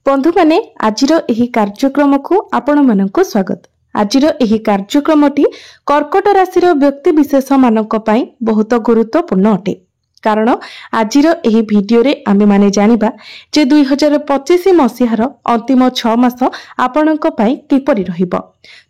बंधु माने आजिर एही कार्यक्रम को आपण मानक स्वागत। आजिर एही कार्यक्रमटी कर्कट राशि व्यक्ति विशेष मानक पई बहुत गुरुत्वपूर्ण अटे। कारण आजिर एही वीडियो रे आमे माने जानिबा जे 2025 मसीहार अंतिम 6 मास आपणक पई किपरि रहिबो।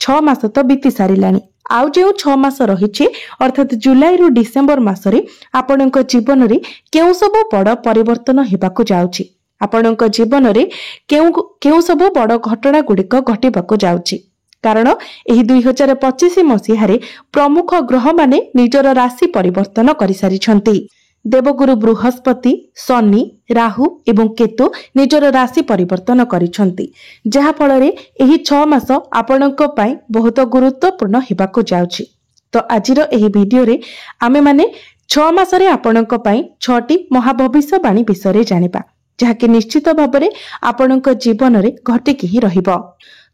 6 मास तो बीती सारिलानी, आउ जे 6 मास रहिछि अर्थात जुलाई रु डिसेंबर मासरे आपणक जीवन रे केउ सब बड़ परिवर्तन हेबाकू जाउछि। आपणक जीवन रे केउ सब बड़ घटना गुड़िक घटिबाकू जाउछि। कारण एही 2025 मसीहारे प्रमुख ग्रह माने निजर राशि परिवर्तन करि सारिछन्ति। देवगुरु बृहस्पति, शनि, राहु एवं केतु निजर राशि परिवर्तन करिछन्ति, जहा फଳରେ एही 6 मास आपणक पई बहुत गुरुत्वपूर्ण हेबाकू जाउछि। तो आजिर एही वीडियो रे आमे माने 6 मासरे आपणक पई 6टी महाभविष्यवाणी विषय जानिबा, जहाँकि निश्चित भाव आपणक जीवन रे घटिकी ही रहिबो।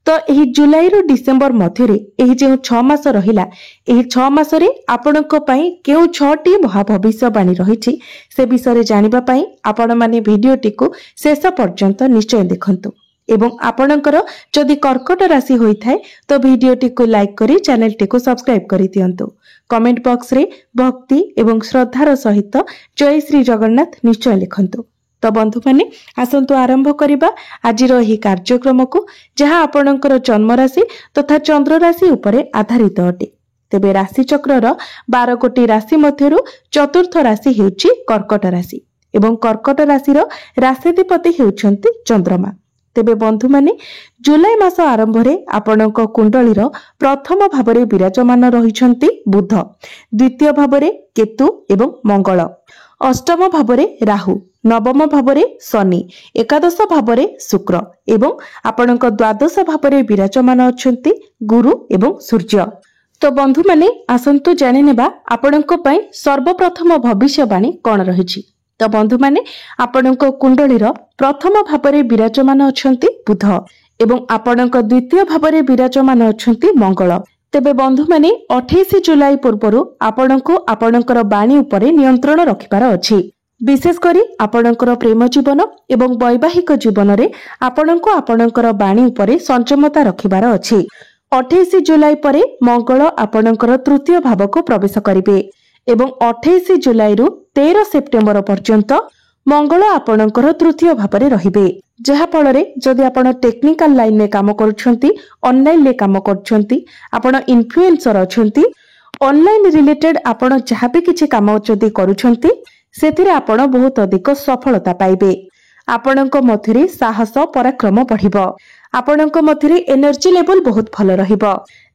तो एही जुलाई रु डिसेंबर मध्यरे एही जे 6 मास रहिला, एही 6 मासरे आपणक पई केउ 6टी महाभविष्यवाणी रहिछि से विषय जानिबा पई आपण माने वीडियोटी को शेष पर्यंत निश्चय देखंतु। एवं आपणकर जदि कर्कट राशि होई थाए तो वीडियोटी को लाइक करी चैनल टी को सब्सक्राइब करि दियंतु। कमेंट बॉक्स रे भक्ति एवं श्रद्धार सहित जय श्री जगन्नाथ निश्चय लिखंतु। तो बंधु माने आसंतु आरंभ करिबा आजिर एही कार्यक्रम को, जहाँ आपणकर जन्म राशि तथा चंद्र राशि उपरे आधारित अटे। तेबे राशि चक्रर 12 कोटी राशि मध्यरु चतुर्थ राशि हेउछि कर्कट राशि एवं कर्कट राशिर राशिधिपति हेउछन्ति चंद्रमा। तेबे बंधु माने जुलाई मास आरंभ रे आपणक कुंडलीर प्रथम भावरे विराजमान रहिछन्ति बुध, द्वितीय भावरे केतु एवं मंगल, अष्टम भावरे राहु, नवम भावरे शनि, एकादश भावरे शुक्र एवं आपणक द्वादश भावरे विराजमान अछन्ति गुरु एवं सूर्य। तो बंधु माने आसंतु जानि नेबा आपणक पई सर्वप्रथम भविष्यवाणी कोन रहिछि। तो बंधु माने आपणक कुंडलीर प्रथम भावरे विराजमान अछन्ति बुध एवं आपणक द्वितीय भावरे विराजमान अछन्ति मंगल। तेबे बंधु माने 28 जुलाई पूर्वरु आपणको आपणकर बाणी उपरे नियंत्रण रखिबार अछि। विशेष करी आपणकर प्रेम जीवन एवं वैवाहिक जीवन रे आपणको आपणकर बाणी उपरे संयमता रखिबार अछि। 28 जुलाई परे मंगल आपणकर तृतीय भाव को प्रवेश करिवे एवं 28 जुलाई रु 13 सेप्टेम्बर पर्यंत मंगल आपणकर तृतीय भाव रे रहिबे। जहा फଳରେ जदि आपण टेक्निकल लाइन में काम करूछंती, ऑनलाइन ले काम करूछंती, आपण इन्फ्लुएंसर अछंती, ऑनलाइन रिलेटेड आपण जहा भी किछि काम जदि करूछंती सेथिरे आपण बहुत अधिक सफलता पाइबे। आपणक मध्यरे साहस पराक्रम बढ़िबो। आपणक मध्यरे एनर्जी लेवल बहुत भल रहिबो।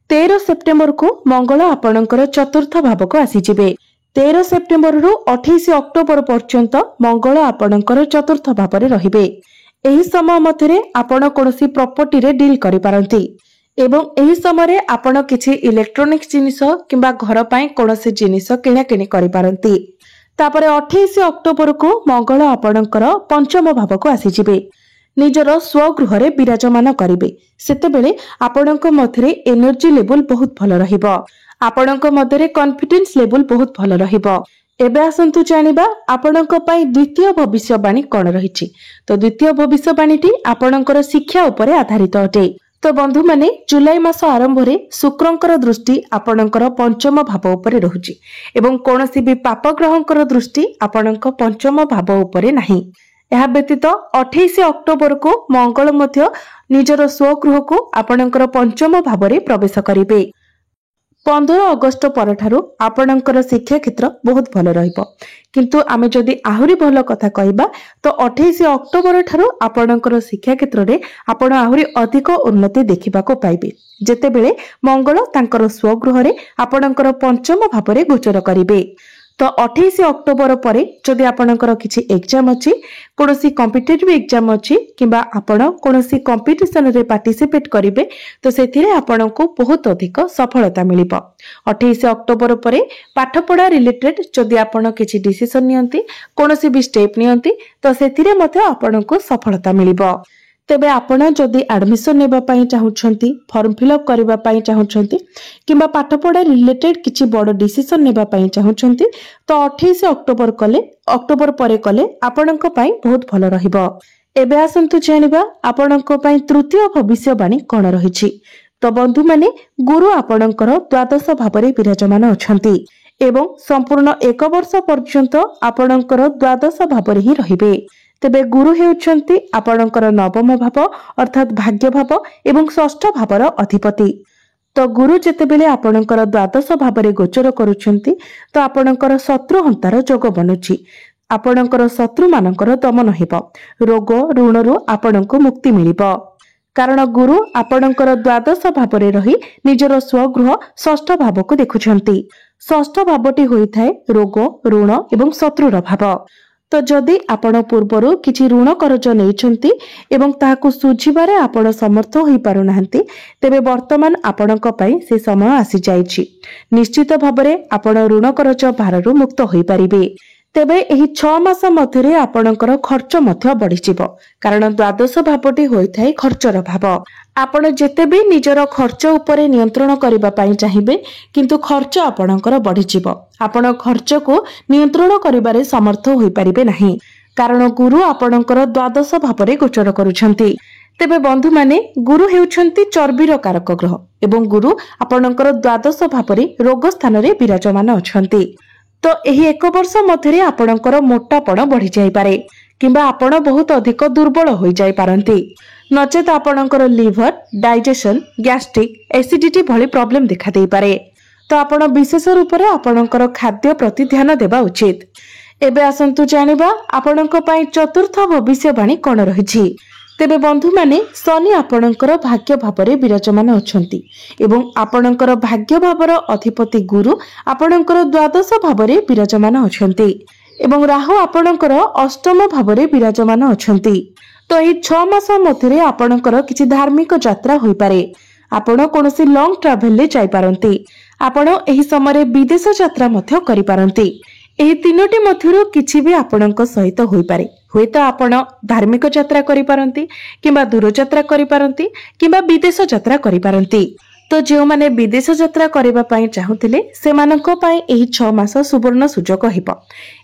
13 सेप्टेम्बर को मंगल आपणकर चतुर्थ भाव को आसी जिवे। 13 सेप्टेम्बर रु 28 अक्टोबर पर्यंत मंगल आपणकर चतुर्थ भाव रे रहिबे। एही समय मध्यरे आपण कोनोसी प्रॉपर्टी रे डील करि पारंती एवं एही समय रे आपण किछि इलेक्ट्रोनिक्स जिनिस किंबा घर पई कोनोसी जिनिस किना किनि करि पारंती। तापरे 28 अक्टोबर को मंगल आपणकर पंचम भाव को आसी जिवे, निजर स्वगृह रे विराजमान करिवे। सेतेबेले आपणक मध्यरे एनर्जी लेवल बहुत भल रहिबो। आपणक मध्यरे कॉन्फिडेंस लेवल बहुत भल रहिबो। एबे आसंतु जानिबा आपणक पई द्वितीय भविष्यवाणी कोन रहिछि। तो द्वितीय भविष्यवाणीटी आपणकर शिक्षा उपरे आधारित अटे। तो बंधु माने जुलाई मास आरंभ रे शुक्रंकर दृष्टि आपणकर पंचम भाव उपरे रहुछि एवं कोनोसी भी पाप ग्रहंकर दृष्टि आपणक पंचम भाव उपरे नाही। एहा व्यतीत 28 अक्टोबर को मंगल मध्य निजर स्वगृह को आपणकर पंचम भाव रे प्रवेश करिवे। 15 अगस्त परठारु आपणकर शिक्षा क्षेत्र बहुत भल रहिबो। किंतु आमे जदि आहुरी भल कथा कहिबा तो 28 अक्टोबर ठारु आपणकर शिक्षा क्षेत्र रे आपण आहुरी अधिक उन्नति देखिबा को पाइबे, जेतेबेले मंगल तांकर स्वगृह रे आपणकर पंचम भाव रे गोचर करिवे। तो 28 अक्टोबर परे जदि आपणकर किछि एग्जाम अछि, कोनोसी कॉम्पिटिटिव एग्जाम अछि किबा आपण कोनोसी कंपटीशन रे पार्टिसिपेट करिवे तो सेथिरे आपणको बहुत अधिक सफलता मिलिबो। 28 अक्टोबर परे पाठपढ़ा रिलेटेड जदि आपण किछि डिसिजन नियंती, कोनोसी भी स्टेप नियंती तो सेथिरे मध्ये आपणको सफलता मिलिबो। तेबे आपण जदि एडमिशन नेबा पई चाहुछंती, फॉर्म फिलअप करबा पई चाहुछंती किबा पाठपढ़ा रिलेटेड किछि बड़ डिसिजन नेबा पई चाहुछंती तो 28 अक्टोबर परे कले आपणक पई बहुत भल रहिबो। एबे आसंतु जानिबा आपणको पई तृतीय भविष्यवाणी कोन रहिछि। तो बंधु माने गुरु आपणकर द्वादश भावरे विराजमान अछंती एवं संपूर्ण 1 वर्ष पर्यंत आपणकर द्वादश भावरे ही रहिबे। तेबे गुरु हेउछंती आपणकर नवम भाव अर्थात भाग्य भाव एवं षष्ठ भावर अधिपति। तो गुरु जेतेबेले आपणकर द्वादश भावरे गोचर करूछंती तो आपणकर शत्रु हंतार जोग बनुछि। आपणकर शत्रु मानकर दमन हेब, रोग ऋणरू आपणको मुक्ति मिलिब। कारण गुरु आपणकर द्वादश भावरे रही निजर स्वगृह षष्ठ भावको देखुछंती। षष्ठ भावटी होइथाय रोग ऋण एवं शत्रुर भाव। तो जदि आपण पूर्वरु किछि ऋण करज नेइछंती एवं ताहाकु सुझिबारे आपण समर्थ होई पारुनाहंती तेबे वर्तमान आपणक पई से समय आसी जाइछि। निश्चित भाबरे आपण ऋण करज भाररु मुक्त होई परिबे। तेबे एही 6 मास मध्यरे आपणकर खर्च मध्य बढ़िजिबो कारण द्वादश भावटी होइथाय खर्चर भाव। आपण जेते भी निजर खर्च उपरे नियंत्रण करिबा पई चाहिबे किंतु खर्च आपणकर बढ़िजिबो। आपण खर्च को नियंत्रण करिबारे समर्थ होई परिबे नाही कारण गुरु आपणकर द्वादश भावरे गोचर करूछंती। तेबे बंधु माने गुरु हेउछंती चर्बीर कारक ग्रह एवं गुरु आपणकर द्वादश भावरे रोग स्थान रे विराजमान अछंती। तो एही 1 वर्ष मध्यरे आपणकर मोटापण बढ़ी जाई पारे किंबा आपण बहुत अधिक दुर्बल होई जाई पारंती। नचेत आपणकर लिवर डाइजेशन गैस्ट्रिक एसिडिटी भली प्रॉब्लम देखा देई पारे। तो आपण विशेष रूप रे आपणकर खाद्य प्रति ध्यान देबा उचित। एबे आसंतु जानिबा आपणक पई चतुर्थ भविष्यवाणी कोन रहिछि। तेबे बंधु माने शनि आपणकर भाग्य भावरे विराजमान अछंती एवं आपणकर भाग्य भावर अधिपति गुरु आपणकर द्वादश भावरे विराजमान अछंती एवं राहु आपणकर अष्टम भावरे विराजमान अछंती। तो एही 6 मास मध्यरे आपणकर किछि धार्मिक यात्रा होई पारे। आपण कोनोसी लॉन्ग ट्रैवल ले जाई पारंती। आपण एही समय विदेश यात्रा मध्य करि पारंती। एही तीनोटी मध्यरु किछि भी आपणक सहित होई पारे। हुएत आपण धार्मिक यात्रा करि पारंती किंबा दूर यात्रा करि पारंती किंबा विदेश यात्रा करि पारंती। तो जो माने विदेश यात्रा करिबा पई चाहुतिले सेमानक पई एही 6 मास सुवर्ण सुजोग हेबो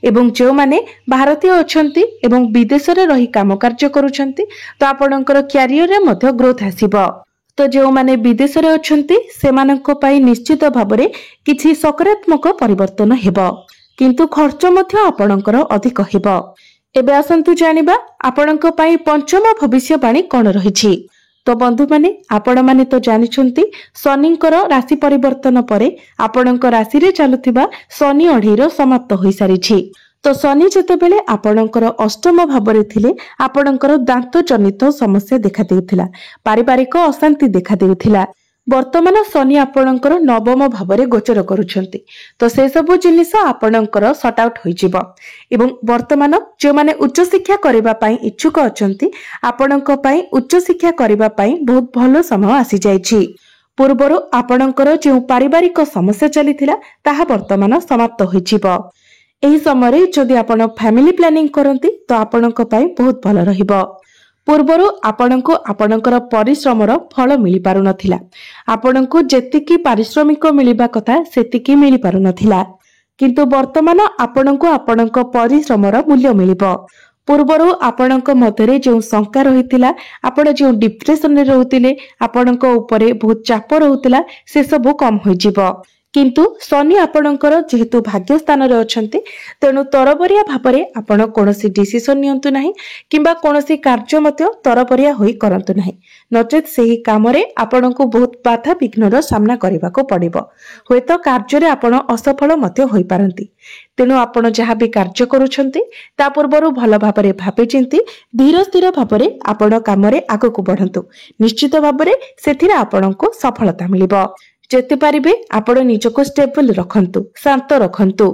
एवं जो माने भारतीय अछंती एवं विदेश रे रही काम कार्य करूछंती तो आपणकर करियर रे मध्य ग्रोथ आसीबो। तो जो माने विदेश रे अछंती सेमानक पई निश्चित भाबरे किछि सकारात्मक परिवर्तन हेबो किंतु खर्च मध्य आपणकर अधिक हेबो। एबे आसंतु जानिबा आपणक पई पंचम भविष्यवाणी कोन रहिछि। तो बंधु माने आपण माने तो जानिछंती शनिंकर राशि परिवर्तन परे आपणक राशि रे चालुथिबा शनि अढेर समाप्त होई सारिछि। तो शनि जेतेबेले आपणकर अष्टम भावरे थिले आपणकर दांत जनित समस्या देखा देउथिला, पारिवारिक अशांति देखा देउथिला। वर्तमान शनि आपणकर नवम भावरे गोचर करूछंती तो से सब जिनिस आपणकर सट आउट होई जिवो एवं वर्तमान जे माने उच्च शिक्षा करिबा पई इच्छुक अछंती आपणक पई उच्च शिक्षा करिबा पई बहुत भलो समय आसी जाईछि। पूर्वरु आपणकर जे पारिवारिक समस्या चलीथिला ताहा वर्तमान समाप्त होई जिवो। एही समय जदि आपण फैमिली प्लानिंग करंती तो आपणक पई बहुत भलो रहिबो। पूर्वरु आपणको आपणकर परिश्रमर फल मिली पारु नथिला। आपणको जेतिकी पारिश्रमिक मिलिबा कथा सेतिकी मिली पारु नथिला किंतु वर्तमान आपणको आपणको परिश्रमर मूल्य मिलिबो। पूर्वरु आपणको मध्यरे जो शंका रहितिला आपण जो डिप्रेशन रे रहउतिले आपणको ऊपरे बहुत चाप रहउतिला से सब कम होई जिवो। किंतु शनि आपणकर जेहेतु भाग्य स्थान रे अछंती तेनु तरबरिया भाबरे आपण कोनोसी डिसिजन नियंतु नाही किंबा कोनोसी कार्य मते तरबरिया होई करंतु नाही नचेत सेही काम रे आपणको बहुत बाधा विघ्नर सामना करबाको पड़िबो। होयतो कार्य रे आपण असफल मते होई पारंती। तेनु आपण जहा भी कार्य करूछंती ता पूर्वरु भलो भाबरे भाबे चिंती धीर स्थिर भाबरे आपण काम रे आगको बढ़ंतु। निश्चित भाबरे सेथिरे आपणको सफलता मिलिबो। जेते पारिबे आपण निजको स्टेबल रखंतु, शांत रखंतु।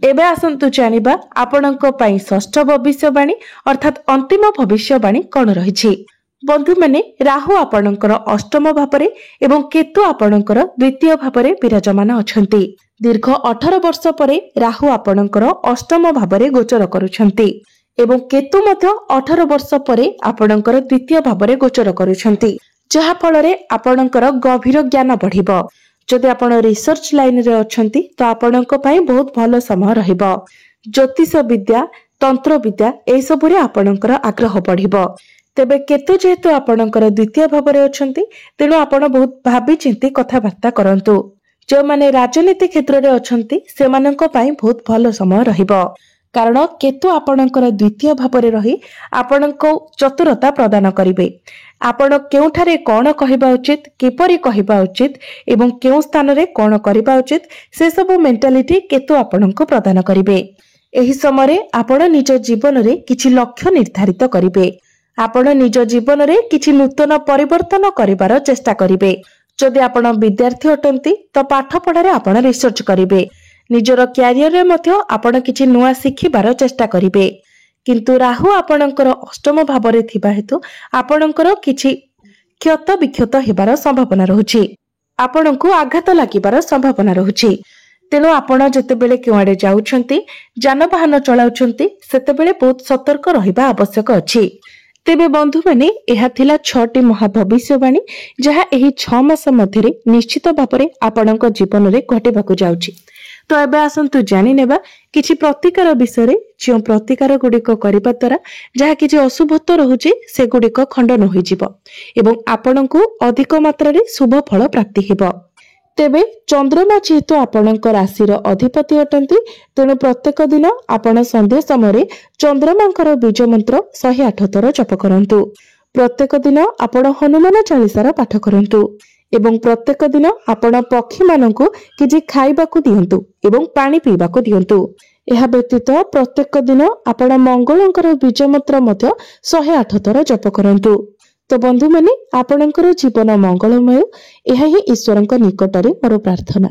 एबे आसंतु जानिबा आपणको पई षष्ठ भविष्यवाणी अर्थात अंतिम भविष्यवाणी कोन रहिछि। बंधु माने राहु आपणकर अष्टम भावरे एवं केतु आपणकर द्वितीय भावरे विराजमान अछंती। दीर्घ 18 वर्ष परे राहु आपणकर अष्टम भावरे गोचर करूछंती एवं केतु मध्य 18 वर्ष परे आपणकर द्वितीय भावरे गोचर करूछंती जहा फलरे आपणकर गभीर ज्ञान बढ़िबो। जदि आपण रिसर्च लाइन रे अछंती तो आपणक पई बहुत भलो समय रहिबो। ज्योतिष विद्या तंत्र विद्या एई सबुरे आपणकर आग्रह बढ़िबो। तेबे केतु जेहेतु आपणकर द्वितीय भाव में अछंती तेणु आपण बहुत भाबी चिंती कथबार्ता करंतु। जो माने राजनीति क्षेत्र में अछंती सेमानंक पई बहुत भलो समय रहिबो, कारण केतु आपणकर द्वितीय भाव में रही आपणको चतुरता प्रदान करिवे। आपण केउठारे कोन कहिबा उचित, किपरि कहिबा उचित एवं केउ स्थान रे कोन करिबा उचित से सब मेंटालिटी केतु आपणको प्रदान करिवे। एही समय आपण निज जीवन रे किछि लक्ष्य निर्धारित करिवे। आपण निज जीवन रे किछि नूतन परिवर्तन करिवार चेष्टा करिवे। जदि आपण विद्यार्थी अटंती तो पाठ पढ़ारे आपण रिसर्च करिवे। निजर क्यारियर रे मध्य आपण किछि नुआ शिखिबार चेष्टा करिवे। किंतु राहु आपणकर अष्टम भाव रे थिबा हेतु आपणकर किछि क्षत विक्षत हेबार संभावना रहुछि। आपणको आघात लागिबार संभावना रहुछि। तेणु आपण जेतेबेले केउआडे जाउछंती, जानवाहन चलाउछंती, सेतेबेले बहुत सतर्क रहिबा आवश्यक अछि। तेबे बंधु माने एहा थिला 6टी महाभविष्यवाणी जहा एही 6 मास मध्यरे निश्चित भाବରେ आपणक जीवन रे घटिबाकू जाउछि। तो एबे आसंतु जानि नेबा किछि प्रतिकार विषय जो प्रतिकार गुड़िक करबा द्वारा जहा किछि अशुभत्व रहुछि से गुड़िक खंडन होई जिवो एवं आपणको अधिक मात्रा रे शुभ फल प्राप्ति हेबो। तेबे चंद्रमा जेहेतु आपणक राशिर अधिपति अटंती तेणु प्रत्येक दिन आपण संध्या समय चंद्रमांकर बीज मंत्र 108 थर जप करंतु। प्रत्येक दिन आपण हनुमान चालीसार पाठ करंतु एवं प्रत्येक दिन आपण पक्षी मानकु किछि खाइबाकू दियंतु एवं पानी पीबाकू दियंतु। एहा व्यतीत प्रत्येक दिन आपण मंगलंकर बीज मंत्र मध्य 108 थर जप करंतु। तो बंधु माने आपणकर जीवन मंगलमय, यह ही ईश्वरଙ୍କ निकटरे मोर प्रार्थना।